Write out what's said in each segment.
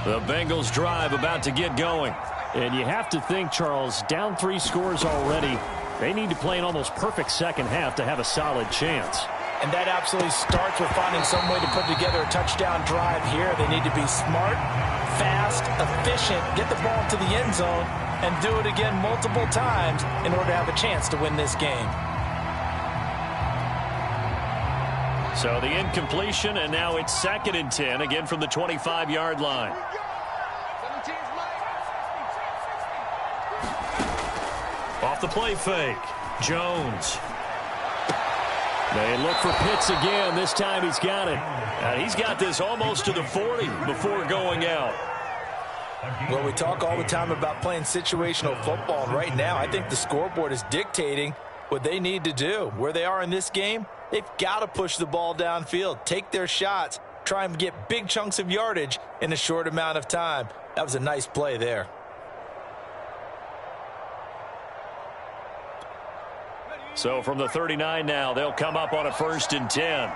The Bengals drive about to get going. And you have to think, Charles, down 3 scores already. They need to play an almost perfect second half to have a solid chance. And that absolutely starts with finding some way to put together a touchdown drive here. They need to be smart, fast, efficient, get the ball to the end zone, and do it again multiple times in order to have a chance to win this game. So the incompletion, and now it's 2nd and 10, again from the 25-yard line. Off the play fake, Jones. They look for Pitts again. This time he's got it. He's got this almost to the 40 before going out. Well, we talk all the time about playing situational football, and right now I think the scoreboard is dictating what they need to do. Where they are in this game, they've got to push the ball downfield, take their shots, try and get big chunks of yardage in a short amount of time. That was a nice play there. So from the 39 now, they'll come up on a 1st and 10.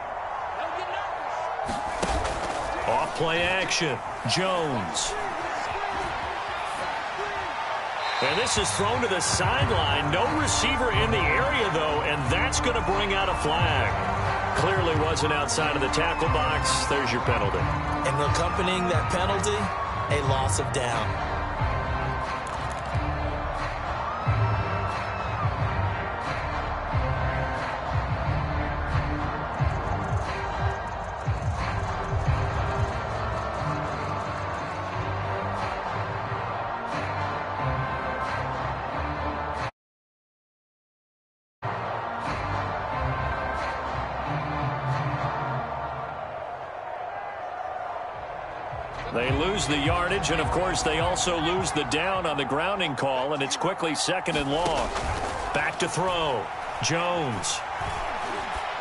Off play action, Jones. And this is thrown to the sideline. No receiver in the area, though, and that's going to bring out a flag. Clearly wasn't outside of the tackle box. There's your penalty. And accompanying that penalty, a loss of down. They lose the yardage, and, of course, they also lose the down on the grounding call, and it's quickly 2nd and long. Back to throw. Jones.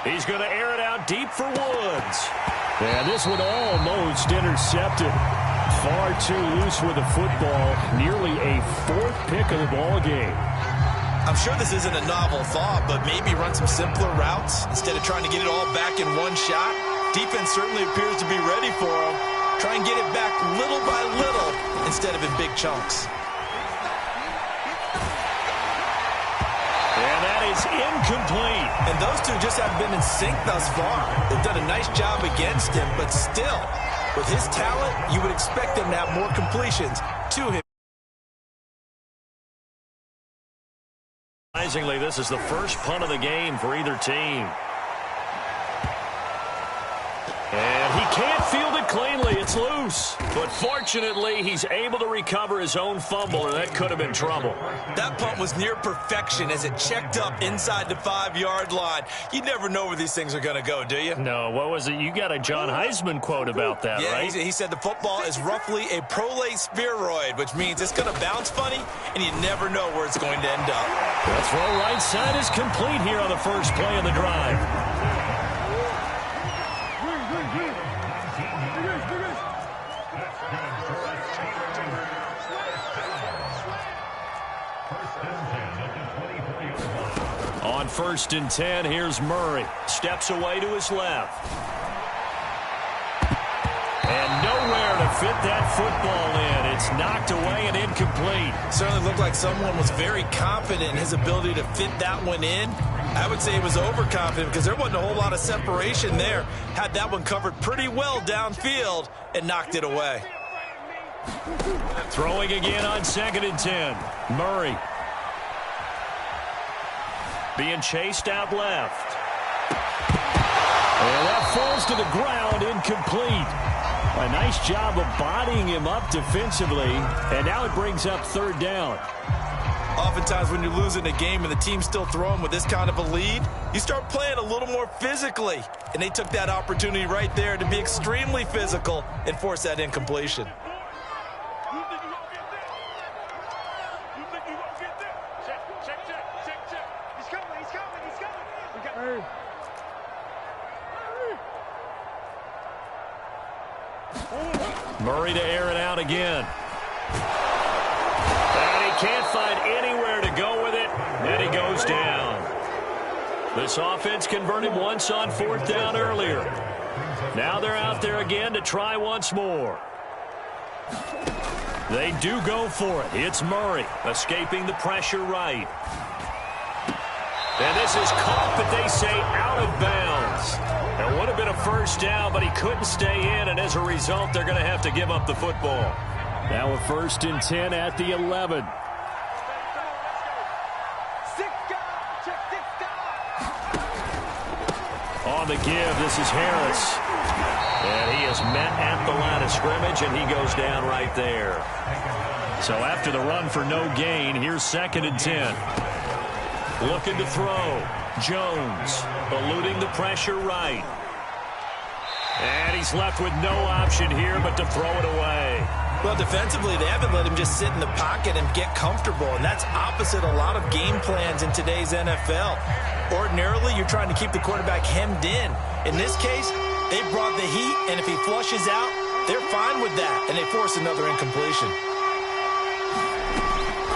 He's going to air it out deep for Woods. Yeah, this one almost intercepted. Far too loose with the football. Nearly a 4th pick of the ball game. I'm sure this isn't a novel thought, but maybe run some simpler routes instead of trying to get it all back in one shot. Defense certainly appears to be ready for him. Try and get it back little by little instead of in big chunks. And that is incomplete. And those two just haven't been in sync thus far. They've done a nice job against him, but still, with his talent, you would expect them to have more completions to him. Surprisingly, this is the first punt of the game for either team. And he can't field it cleanly. It's loose. But fortunately, he's able to recover his own fumble, and that could have been trouble. That punt was near perfection as it checked up inside the 5-yard line. You never know where these things are going to go, do you? No, what was it? You got a John Heisman quote about that, right? He said the football is roughly a prolate spheroid, which means it's going to bounce funny, and you never know where it's going to end up. The throw right side is complete here on the first play of the drive. On 1st and 10, here's Murray. Steps away to his left. And nowhere to fit that football in. It's knocked away and incomplete. Certainly looked like someone was very confident in his ability to fit that one in. I would say he was overconfident because there wasn't a whole lot of separation there. Had that one covered pretty well downfield and knocked it away. Throwing again on 2nd and 10. Murray. Being chased out left. And that falls to the ground, incomplete. A nice job of bodying him up defensively, and now it brings up 3rd down. Oftentimes when you're losing a game and the team's still throwing with this kind of a lead, you start playing a little more physically. And they took that opportunity right there to be extremely physical and force that incompletion. Murray to air it out again. And he can't find anywhere to go with it, and he goes down. This offense converted once on 4th down earlier. Now they're out there again to try once more. They do go for it. It's Murray escaping the pressure right. And this is caught, but they say out of bounds. It would have been a first down, but he couldn't stay in, and as a result, they're going to have to give up the football. Now a 1st and 10 at the 11. On the give, this is Harris. And he is met at the line of scrimmage, and he goes down right there. So after the run for no gain, here's 2nd and 10. Looking to throw. Jones eluding the pressure right. And he's left with no option here but to throw it away. Well, defensively, they haven't let him just sit in the pocket and get comfortable, and that's opposite a lot of game plans in today's NFL. Ordinarily, you're trying to keep the quarterback hemmed in. In this case, they brought the heat, and if he flushes out, they're fine with that, and they force another incompletion.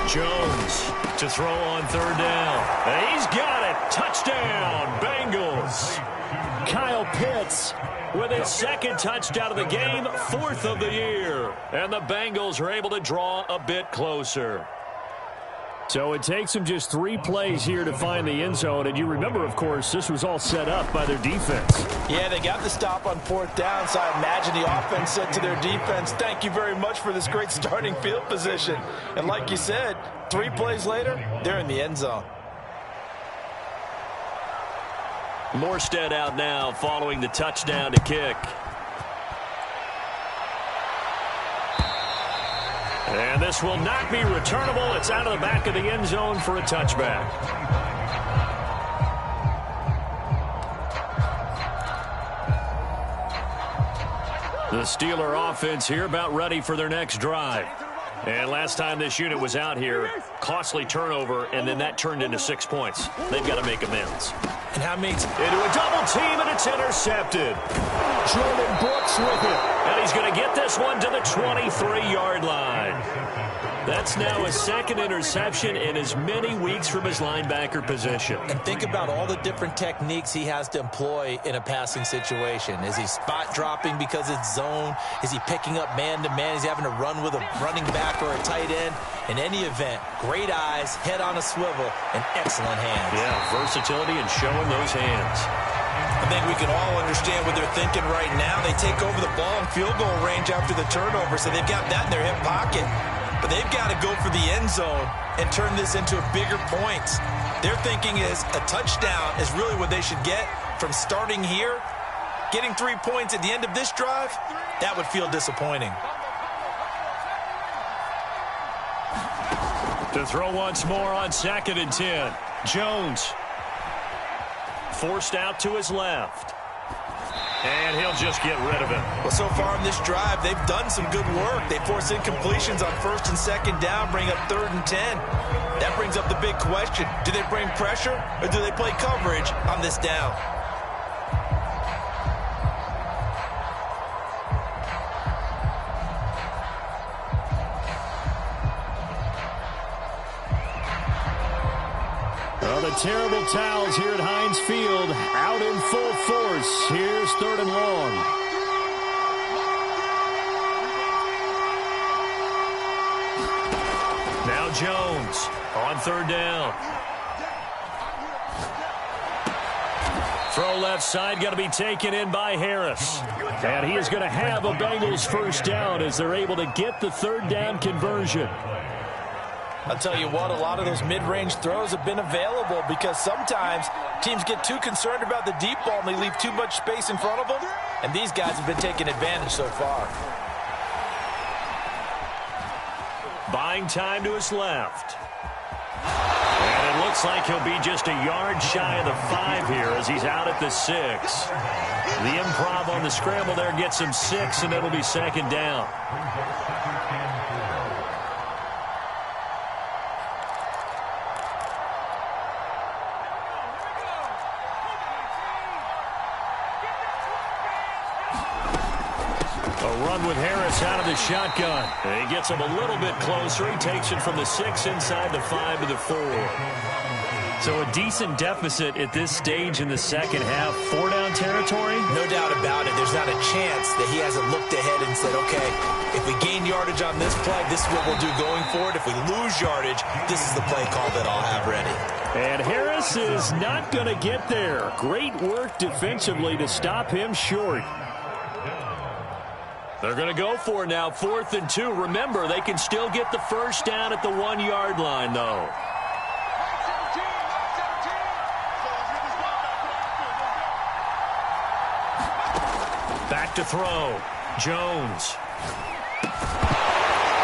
Jones to throw on 3rd down. And he's got it. Touchdown, Bengals. Kyle Pitts with his 2nd touchdown of the game, 4th of the year. And the Bengals are able to draw a bit closer. So it takes them just 3 plays here to find the end zone. And you remember, of course, this was all set up by their defense. Yeah, they got the stop on 4th down, so I imagine the offense said to their defense, thank you very much for this great starting field position. And like you said, 3 plays later, they're in the end zone. Morstead out now following the touchdown to kick. And this will not be returnable. It's out of the back of the end zone for a touchback. The Steeler offense here about ready for their next drive. And last time this unit was out here, costly turnover, and then that turned into 6 points. They've got to make amends. And how many into a double team, and it's intercepted. Jordan Brooks with it. And he's going to get this one to the 23-yard line. That's now his 2nd interception in as many weeks from his linebacker position. And think about all the different techniques he has to employ in a passing situation. Is he spot dropping because it's zone? Is he picking up man-to-man? Is he having to run with a running back or a tight end? In any event, great eyes, head on a swivel, and excellent hands. Yeah, versatility and showing those hands. I think we can all understand what they're thinking right now. They take over the ball in field goal range after the turnover, so they've got that in their hip pocket. But they've got to go for the end zone and turn this into bigger points. Their thinking is a touchdown is really what they should get from starting here. Getting 3 points at the end of this drive, that would feel disappointing. To throw once more on 2nd and 10. Jones forced out to his left. And he'll just get rid of it. Well, so far in this drive, they've done some good work. They force incompletions on 1st and 2nd down, bring up 3rd and 10. That brings up the big question. Do they bring pressure or do they play coverage on this down? Well, the terrible towels here at Heinz Field out in full force. Here's 3rd and long. Now Jones on 3rd down. Throw left side, got to be taken in by Harris. And he is going to have a Bengals 1st down as they're able to get the 3rd down conversion. I'll tell you what, a lot of those mid-range throws have been available because sometimes teams get too concerned about the deep ball and they leave too much space in front of them, and these guys have been taking advantage so far. Buying time to his left. And it looks like he'll be just a yard shy of the 5 here as he's out at the 6. The improv on the scramble there gets him 6, and it'll be 2nd down. With Harris out of the shotgun. And he gets him a little bit closer. He takes it from the 6 inside the 5 to the 4. So a decent deficit at this stage in the second half. 4-down territory? No doubt about it. There's not a chance that he hasn't looked ahead and said, okay, if we gain yardage on this play, this is what we'll do going forward. If we lose yardage, this is the play call that I'll have ready. And Harris is not going to get there. Great work defensively to stop him short. They're going to go for it now, 4th and 2. Remember, they can still get the first down at the 1-yard line, though. Back to throw. Jones.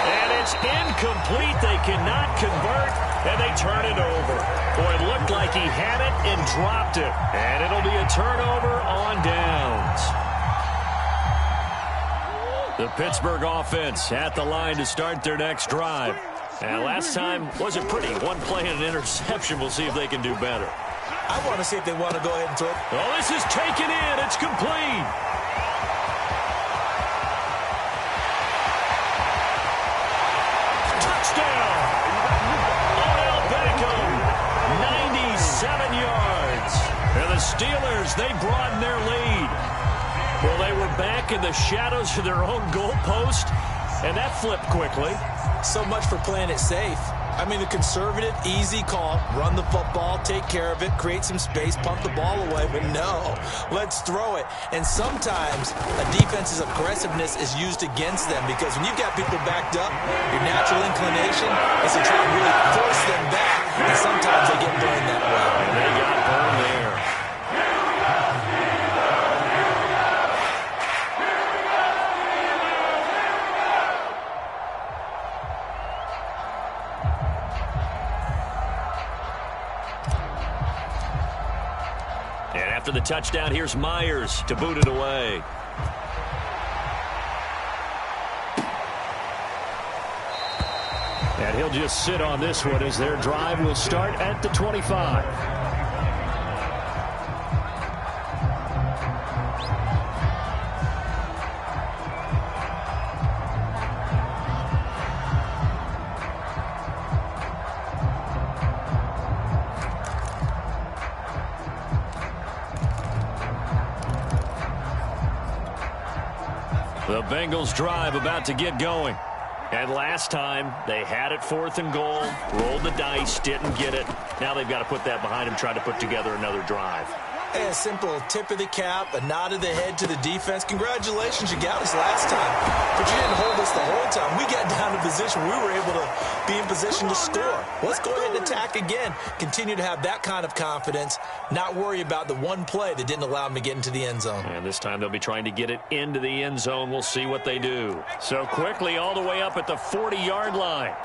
And it's incomplete. They cannot convert, and they turn it over. Boy, it looked like he had it and dropped it. And it'll be a turnover on downs. The Pittsburgh offense at the line to start their next drive. And last time wasn't pretty. One play and an interception. We'll see if they can do better. I want to see if they want to go ahead and throw it. Oh, this is taken in. It's complete. Touchdown. Odell Beckham, 97 yards. And the Steelers, they broaden their lead. Well, they were back in the shadows of their own goalpost, and that flipped quickly. So much for playing it safe. I mean, the conservative, easy call, run the football, take care of it, create some space, punt the ball away. But no, let's throw it. And sometimes a defense's aggressiveness is used against them because when you've got people backed up, your natural inclination is to try and really force them back. And sometimes they get burned that way. And they got burned there. After the touchdown, here's Myers to boot it away. And he'll just sit on this one as their drive will start at the 25. The Bengals drive about to get going. And last time, they had it 4th and goal, rolled the dice, didn't get it. Now they've got to put that behind them, try to put together another drive. Hey, a simple tip of the cap, a nod of the head to the defense. Congratulations, you got us last time. But you didn't hold us the whole time. We got down to position. We were able to be in position to score. Let's go ahead and attack again. Continue to have that kind of confidence, not worry about the one play that didn't allow them to get into the end zone. And this time they'll be trying to get it into the end zone. We'll see what they do. So quickly all the way up at the 40-yard line.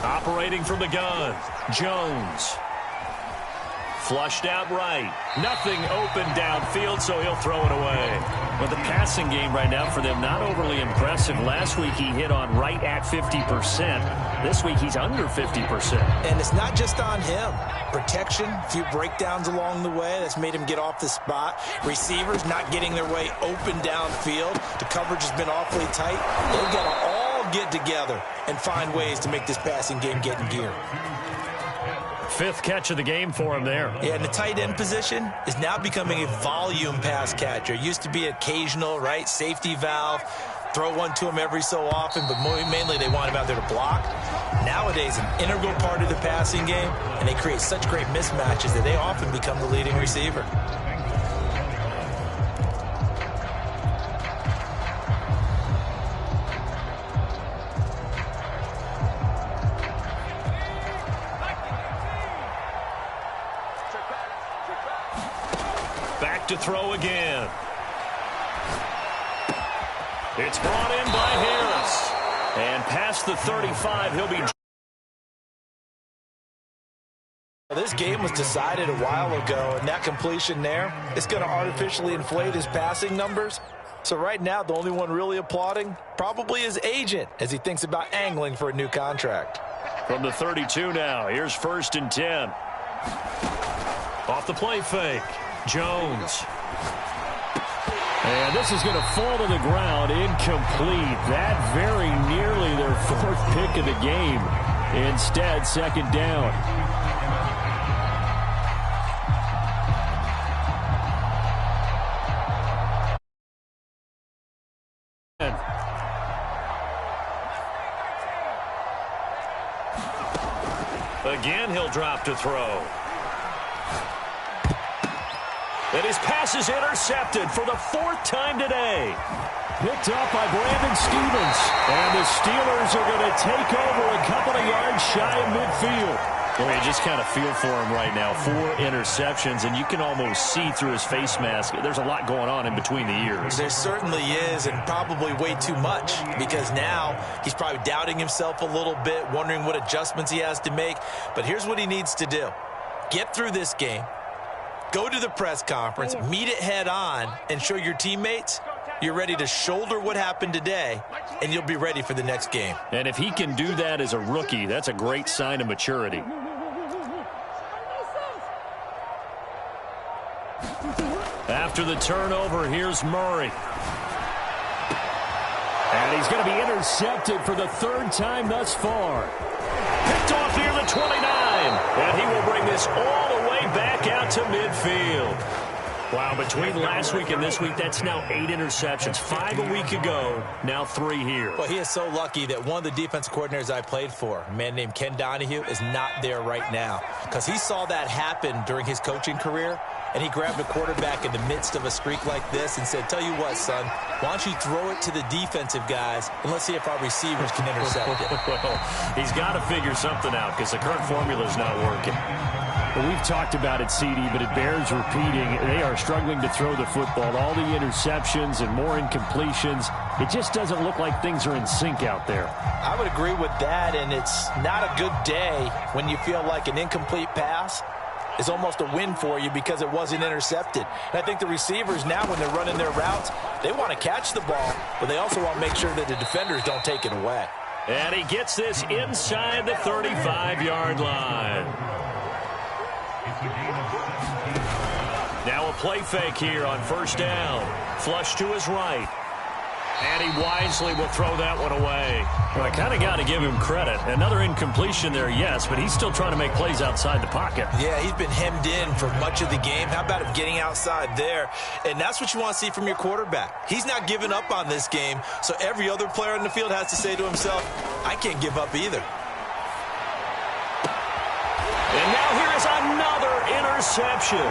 Operating from the gun, Jones. Flushed out right. Nothing open downfield, so he'll throw it away. Well, the passing game right now for them, not overly impressive. Last week he hit on right at 50%. This week he's under 50%. And it's not just on him. Protection, a few breakdowns along the way. That's made him get off the spot. Receivers not getting their way open downfield. The coverage has been awfully tight. They've got to all get together and find ways to make this passing game get in gear. 5th catch of the game for him there. Yeah, and the tight end position is now becoming a volume pass catcher. It used to be occasional, right? Safety valve. Throw one to him every so often, but mainly they want him out there to block. Nowadays, an integral part of the passing game, and they create such great mismatches that they often become the leading receiver. Back to throw again. It's brought in by Harris. And past the 35, he'll be... This game was decided a while ago, and that completion there, it's going to artificially inflate his passing numbers. So right now, the only one really applauding probably his agent as he thinks about angling for a new contract. From the 32 now, here's 1st and 10. Off the play fake, Jones. And this is going to fall to the ground, incomplete. That very nearly their fourth pick of the game. Instead, second down. Again, he'll drop to throw. And his pass is intercepted for the fourth time today. Picked up by Brandon Stevens. And the Steelers are going to take over a couple of yards shy of midfield. Boy, you just kind of feel for him right now. 4 interceptions, and you can almost see through his face mask. There's a lot going on in between the ears. There certainly is, and probably way too much, because now he's probably doubting himself a little bit, wondering what adjustments he has to make. But here's what he needs to do. Get through this game. Go to the press conference, meet it head on, and show your teammates you're ready to shoulder what happened today, and you'll be ready for the next game. And if he can do that as a rookie, that's a great sign of maturity. After the turnover, here's Murray. And he's going to be intercepted for the third time thus far. Picked off near the 29. And he will bring this all the way back out to midfield. Wow, between last week and this week, that's now 8 interceptions. 5 a week ago, now 3 here. Well, he is so lucky that one of the defense coordinators I played for, a man named Ken Donahue, is not there right now. Because he saw that happen during his coaching career, and he grabbed a quarterback in the midst of a streak like this and said, tell you what, son, why don't you throw it to the defensive guys, and let's see if our receivers can intercept it. Well, he's got to figure something out because the current formula is not working. Well, we've talked about it, CD, but it bears repeating. They are struggling to throw the football. All the interceptions and more incompletions. It just doesn't look like things are in sync out there. I would agree with that, and it's not a good day when you feel like an incomplete pass is almost a win for you because it wasn't intercepted. And I think the receivers now, when they're running their routes, they want to catch the ball, but they also want to make sure that the defenders don't take it away. And he gets this inside the 35-yard line. Now a play fake here on first down. Flush to his right. And he wisely will throw that one away. Well, I kind of got to give him credit. Another incompletion there, yes, but he's still trying to make plays outside the pocket. Yeah, he's been hemmed in for much of the game. How about him getting outside there? And that's what you want to see from your quarterback. He's not giving up on this game, so every other player in the field has to say to himself, I can't give up either. And now here is another interception.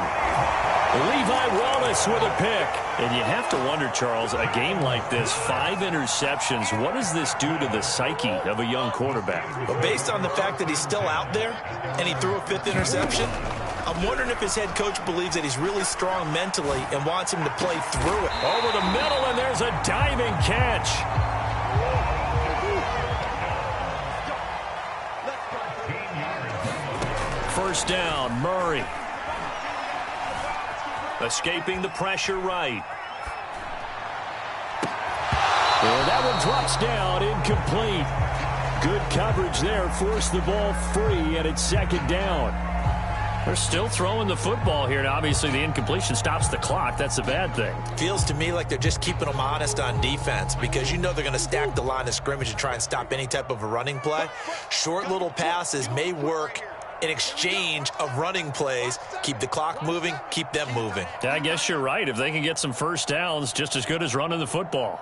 Levi Wallace with a pick. And you have to wonder, Charles, a game like this, 5 interceptions, what does this do to the psyche of a young quarterback? Well, based on the fact that he's still out there and he threw a 5th interception, I'm wondering if his head coach believes that he's really strong mentally and wants him to play through it. Over the middle, and there's a diving catch. First down, Murray. Escaping the pressure right. Well, that one drops down, incomplete. Good coverage there, forced the ball free, and it's second down. They're still throwing the football here, and obviously the incompletion stops the clock. That's a bad thing. Feels to me like they're just keeping them honest on defense because you know they're going to stack the line of scrimmage and try and stop any type of a running play. Short little passes may work in exchange of running plays. Keep the clock moving, keep them moving. Yeah, I guess you're right. If they can get some first downs, just as good as running the football.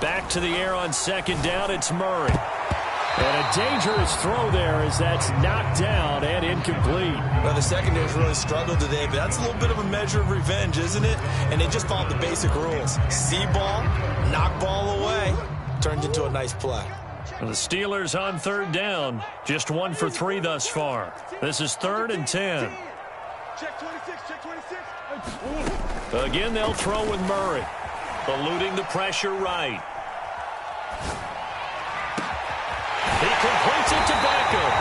Back to the air on second down, it's Murray. And a dangerous throw there as that's knocked down and incomplete. Well, the secondary's really struggled today, but that's a little bit of a measure of revenge, isn't it? And they just followed the basic rules. See ball, knock ball away. Turned into a nice play. The Steelers on third down. Just 1 for 3 thus far. This is 3rd and 10. Check 26, check 26. Again, they'll throw with Murray. Eluding the pressure right. He completes it to Beckham.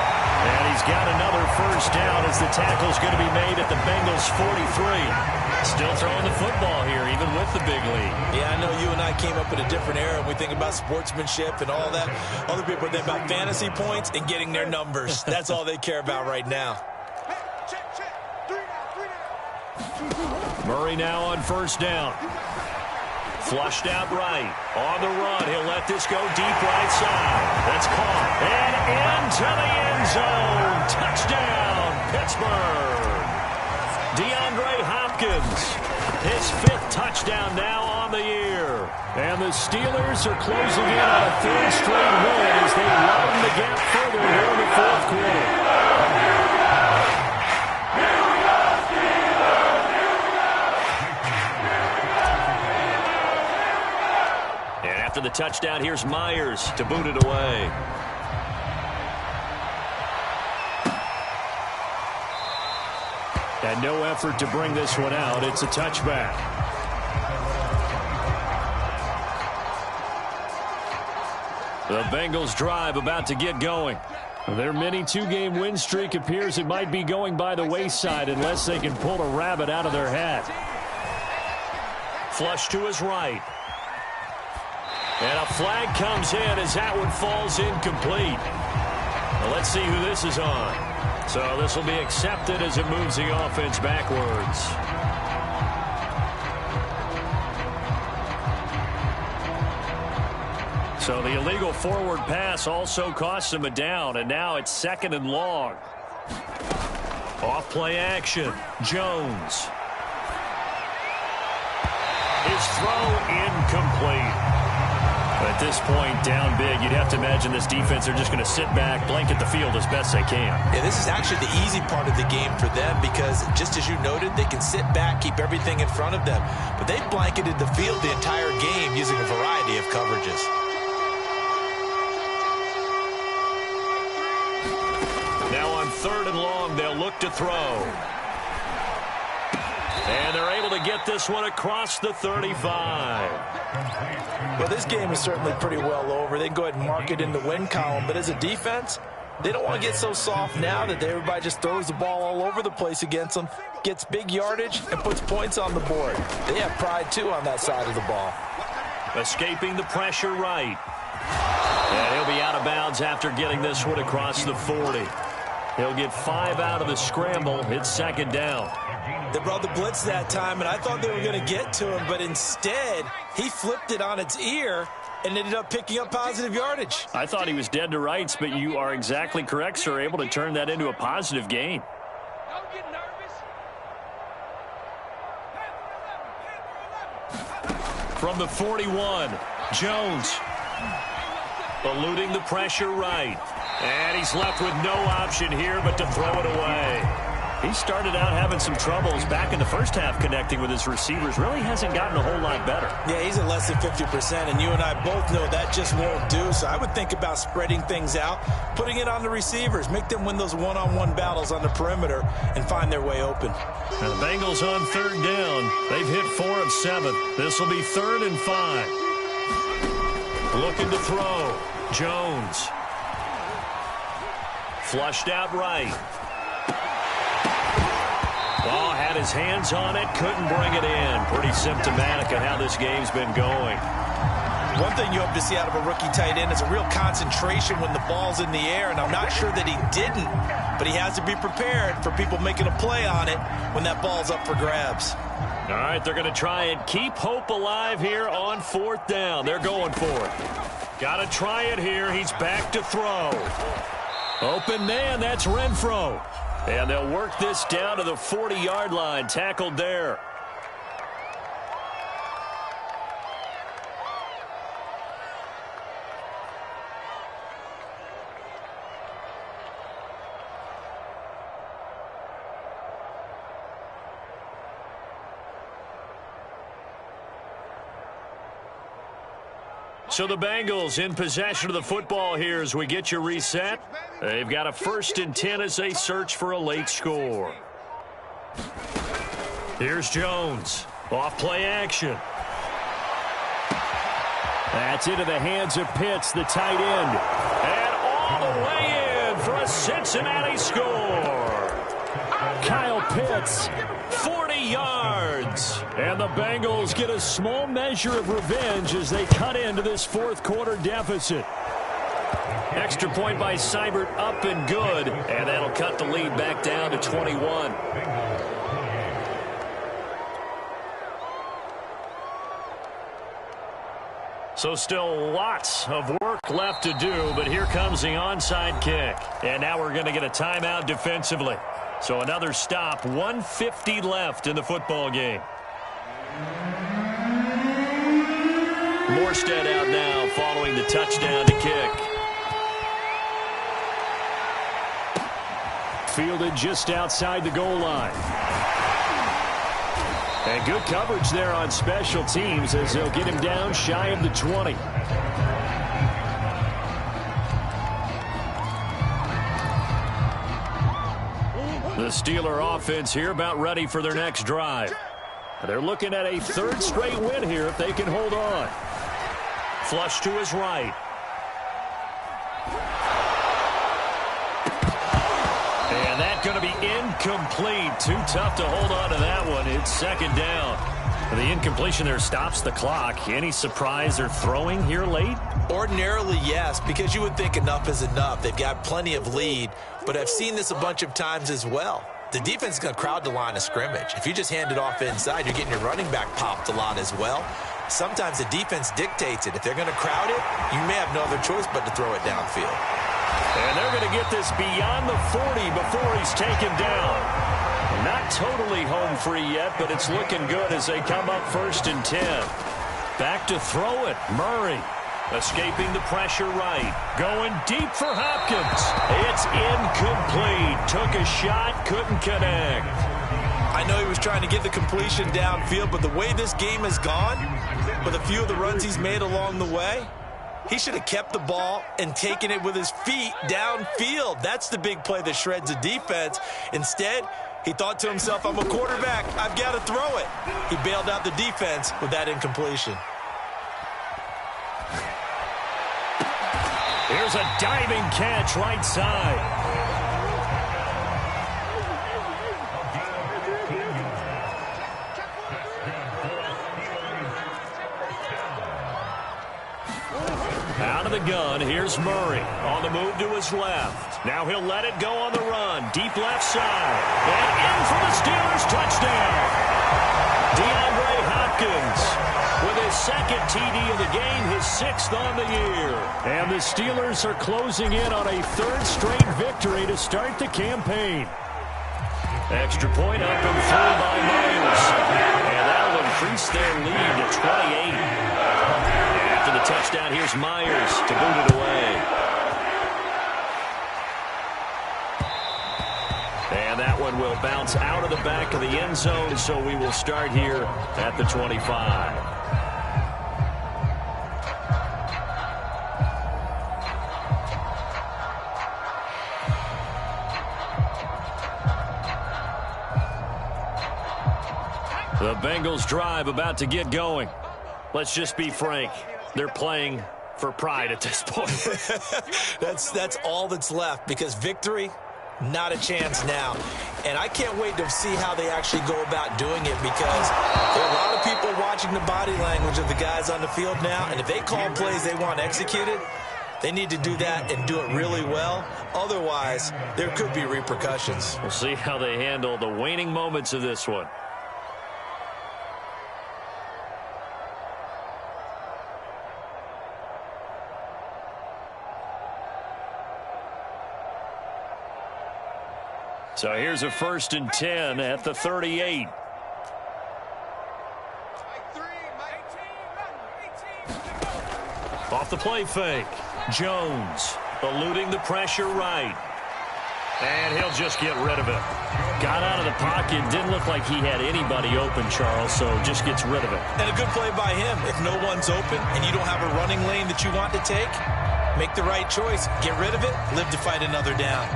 And he's got another first down as the tackle's going to be made at the Bengals' 43. Still throwing the football here, even with the big lead. Yeah, I know you and I came up in a different era, and we think about sportsmanship and all that. Other people think about fantasy points and getting their numbers. That's all they care about right now. Murray now on first down. Flushed out right. On the run. He'll let this go deep right side. That's caught. And into the end zone. Touchdown, Pittsburgh. DeAndre Hopkins. His 5th touchdown now on the year. And the Steelers are closing in on a 3rd straight win as they widen the gap further here in the 4th quarter. After the touchdown, here's Myers to boot it away. And no effort to bring this one out. It's a touchback. The Bengals drive about to get going. Their mini 2-game win streak appears it might be going by the wayside unless they can pull a rabbit out of their hat. Flush to his right. And a flag comes in as that one falls incomplete. Well, let's see who this is on. So this will be accepted as it moves the offense backwards. So the illegal forward pass also costs him a down, and now it's 2nd and long. Off play action. Jones. His throw incomplete. At this point, down big, you'd have to imagine this defense are just going to sit back, blanket the field as best they can. Yeah, this is actually the easy part of the game for them because, just as you noted, they can sit back, keep everything in front of them. But they've blanketed the field the entire game using a variety of coverages. Now on 3rd and long, they'll look to throw. And they're able to get this one across the 35. Well, this game is certainly pretty well over. They can go ahead and mark it in the win column. But as a defense, they don't want to get so soft now that everybody just throws the ball all over the place against them, gets big yardage, and puts points on the board. They have pride, too, on that side of the ball. Escaping the pressure right. And he'll be out of bounds after getting this one across the 40. He'll get 5 out of the scramble. It's 2nd down. They brought the blitz that time, and I thought they were going to get to him, but instead, he flipped it on its ear and ended up picking up positive yardage. I thought he was dead to rights, but you are exactly correct, sir, able to turn that into a positive gain. Don't get nervous. From the 41, Jones eluding the pressure right. And he's left with no option here but to throw it away. He started out having some troubles back in the first half connecting with his receivers. Really hasn't gotten a whole lot better. Yeah, he's at less than 50%, and you and I both know that just won't do. So I would think about spreading things out, putting it on the receivers, make them win those one-on-one battles on the perimeter and find their way open. Now the Bengals on 3rd down. They've hit 4 of 7. This will be 3rd and 5. Looking to throw. Jones. Flushed out right. Ball had his hands on it, couldn't bring it in. Pretty symptomatic of how this game's been going. One thing you hope to see out of a rookie tight end is a real concentration when the ball's in the air, and I'm not sure that he didn't, but he has to be prepared for people making a play on it when that ball's up for grabs. All right, they're going to try and keep hope alive here on 4th down. They're going for it. Got to try it here. He's back to throw. Open man, that's Renfro. And they'll work this down to the 40-yard line, tackled there. So the Bengals in possession of the football here as we get you reset. They've got a 1st and 10 as they search for a late score. Here's Jones. Off play action. That's into the hands of Pitts, the tight end. And all the way in for a Cincinnati score. Kyle Pitts. 40 yards. And the Bengals get a small measure of revenge as they cut into this fourth quarter deficit. Extra point by Seibert, up and good. And that'll cut the lead back down to 21. So still lots of work left to do, but here comes the onside kick. And now we're going to get a timeout defensively. So another stop, 1:50 left in the football game. Morstead out now following the touchdown to kick. Fielded just outside the goal line. And good coverage there on special teams as they'll get him down shy of the 20. The Steeler offense here about ready for their next drive. They're looking at a third straight win here if they can hold on. Flush to his right. And that's going to be incomplete. Too tough to hold on to that one. It's second down. The incompletion there stops the clock. Any surprise they're throwing here late? Ordinarily, yes, because you would think enough is enough. They've got plenty of lead, but I've seen this a bunch of times as well. The defense is going to crowd the line of scrimmage. If you just hand it off inside, you're getting your running back popped a lot as well. Sometimes the defense dictates it. If they're going to crowd it, you may have no other choice but to throw it downfield. And they're going to get this beyond the 40 before he's taken down. Not totally home free yet, but it's looking good as they come up 1st and 10. Back to throw it. Murray escaping the pressure right. Going deep for Hopkins. It's incomplete. Took a shot, couldn't connect. I know he was trying to get the completion downfield, but the way this game has gone, with a few of the runs he's made along the way, he should have kept the ball and taken it with his feet downfield. That's the big play that shreds the defense. Instead, he thought to himself, I'm a quarterback. I've got to throw it. He bailed out the defense with that incompletion. Here's a diving catch right side. Out of the gun, here's Murray on the move to his left. Now he'll let it go on the run. Deep left side. And in for the Steelers touchdown. DeAndre Hopkins with his second TD of the game, his 6th on the year. And the Steelers are closing in on a third straight victory to start the campaign. Extra point up and through by Myers. And that'll increase their lead to 28. After the touchdown, here's Myers to boot it away. And that one will bounce out of the back of the end zone, so we will start here at the 25. The Bengals drive about to get going. Let's just be frank. They're playing for pride at this point. That's all that's left, because victory, not a chance now. And I can't wait to see how they actually go about doing it, because there are a lot of people watching the body language of the guys on the field now, and if they call plays they want executed, they need to do that and do it really well. Otherwise, there could be repercussions. We'll see how they handle the waning moments of this one. So here's a 1st and 10 at the 38. Off the play fake. Jones eluding the pressure right. And he'll just get rid of it. Got out of the pocket. Didn't look like he had anybody open, Charles, so just gets rid of it. And a good play by him. If no one's open and you don't have a running lane that you want to take, make the right choice. Get rid of it. Live to fight another down.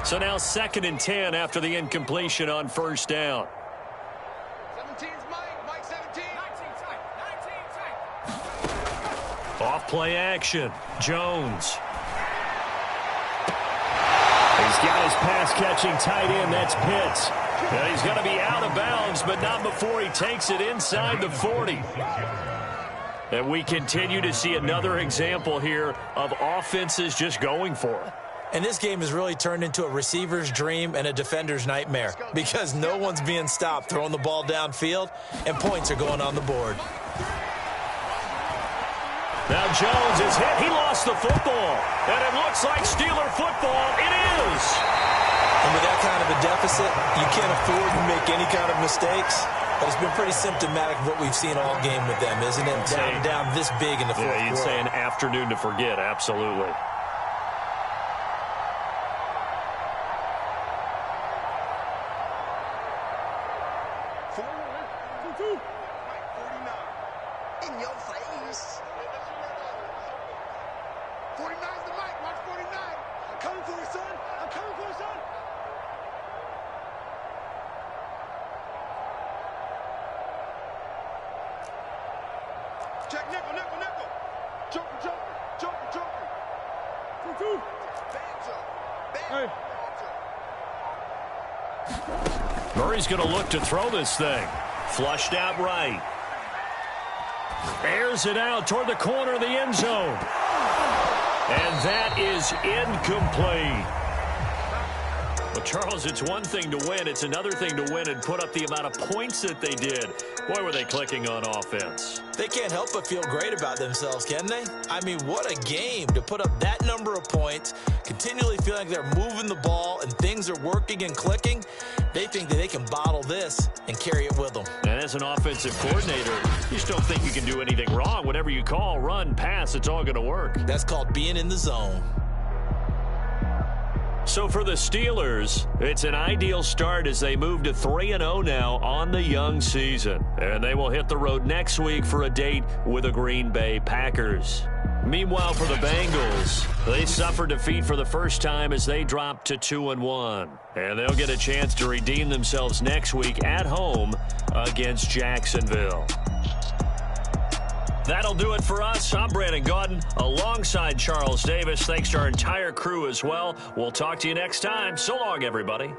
So now 2nd and 10 after the incompletion on 1st down. 17's Mike. Mike 17. 19 tight. 19 tight. Off play action. Jones. He's got his pass-catching tight end. That's Pitts. And he's going to be out of bounds, but not before he takes it inside the 40. And we continue to see another example here of offenses just going for it. And this game has really turned into a receiver's dream and a defender's nightmare because no one's being stopped throwing the ball downfield, and points are going on the board. Now Jones is hit. He lost the football. And it looks like Steeler football. It is. And with that kind of a deficit, you can't afford to make any kind of mistakes. But it's been pretty symptomatic of what we've seen all game with them, isn't it? Down this big in the fourth quarter. You'd say an afternoon to forget. Absolutely. In your face. 49's the mic. Watch 49. I'm coming for you, son. I'm coming for you, son. Check nickel, nickel, nickel. Joker, joker, joker, joker. 2-2. Banjo. Banjo. Murray's going to look to throw this thing. Flushed out right. Airs it out toward the corner of the end zone. And that is incomplete. Well, Charles, it's one thing to win. It's another thing to win and put up the amount of points that they did. Boy, were they clicking on offense. They can't help but feel great about themselves, can they? I mean, what a game to put up that number of points, continually feeling like they're moving the ball and things are working and clicking. They think that they can bottle this and carry it with them. And as an offensive coordinator, you just don't think you can do anything wrong. Whatever you call, run, pass, it's all going to work. That's called being in the zone. So for the Steelers, it's an ideal start as they move to 3-0 now on the young season. And they will hit the road next week for a date with the Green Bay Packers. Meanwhile, for the Bengals, they suffered defeat for the first time as they dropped to 2-1. And they'll get a chance to redeem themselves next week at home against Jacksonville. That'll do it for us. I'm Brandon Gaudin alongside Charles Davis. Thanks to our entire crew as well. We'll talk to you next time. So long, everybody.